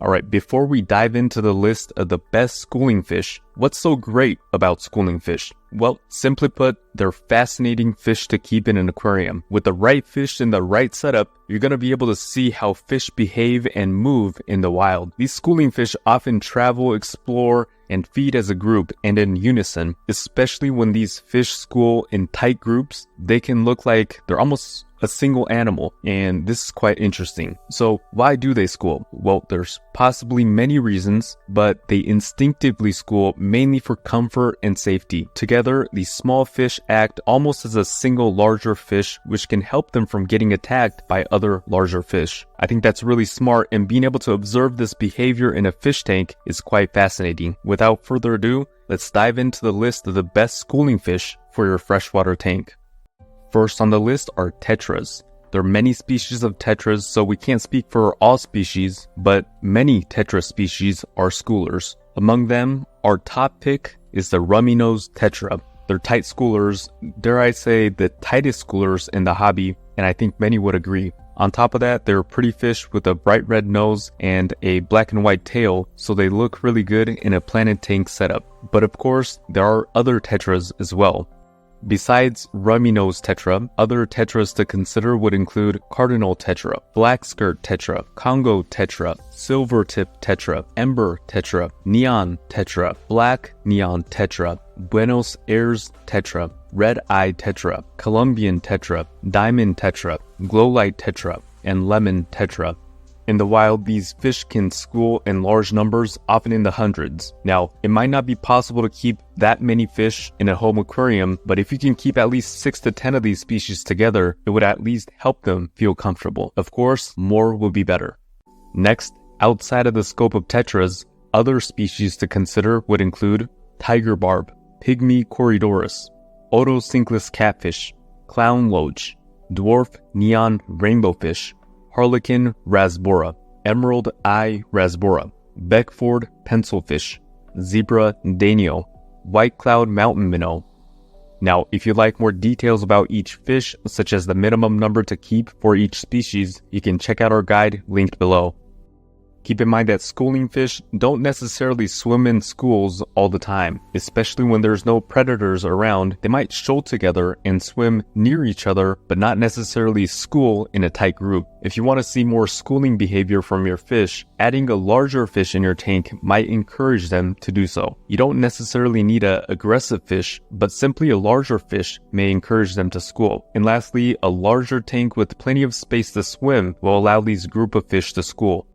Alright, before we dive into the list of the best schooling fish, what's so great about schooling fish? Well, simply put, they're fascinating fish to keep in an aquarium. With the right fish in the right setup, you're going to be able to see how fish behave and move in the wild. These schooling fish often travel, explore, and feed as a group and in unison. Especially when these fish school in tight groups, they can look like they're almost a single animal, and this is quite interesting. So why do they school? Well, there's possibly many reasons, but they instinctively school mainly for comfort and safety. Together, these small fish act almost as a single larger fish, which can help them from getting attacked by other larger fish. I think that's really smart, and being able to observe this behavior in a fish tank is quite fascinating. Without further ado, let's dive into the list of the best schooling fish for your freshwater tank. First on the list are tetras. There are many species of tetras, so we can't speak for all species, but many tetra species are schoolers. Among them, our top pick is the rummy-nosed tetra. They're tight schoolers, dare I say the tightest schoolers in the hobby, and I think many would agree. On top of that, they're pretty fish with a bright red nose and a black and white tail, so they look really good in a planted tank setup. But of course, there are other tetras as well. Besides rummy-nosed tetra, other tetras to consider would include cardinal tetra, black skirt tetra, Congo tetra, silver tip tetra, ember tetra, neon tetra, black neon tetra, Buenos Aires tetra, red-eye tetra, Colombian tetra, diamond tetra, glow light tetra, and lemon tetra. In the wild, these fish can school in large numbers, often in the hundreds. Now, it might not be possible to keep that many fish in a home aquarium, but if you can keep at least 6 to 10 of these species together, it would at least help them feel comfortable. Of course, more would be better. Next, outside of the scope of tetras, other species to consider would include tiger barb, pygmy corydorus, otocinclus catfish, clown loach, dwarf neon rainbow fish, harlequin rasbora, emerald eye rasbora, Beckford pencilfish, zebra danio, white cloud mountain minnow. Now, if you'd like more details about each fish, such as the minimum number to keep for each species, you can check out our guide linked below. Keep in mind that schooling fish don't necessarily swim in schools all the time, especially when there's no predators around. They might shoal together and swim near each other, but not necessarily school in a tight group. If you want to see more schooling behavior from your fish, adding a larger fish in your tank might encourage them to do so. You don't necessarily need an aggressive fish, but simply a larger fish may encourage them to school. And lastly, a larger tank with plenty of space to swim will allow these group of fish to school.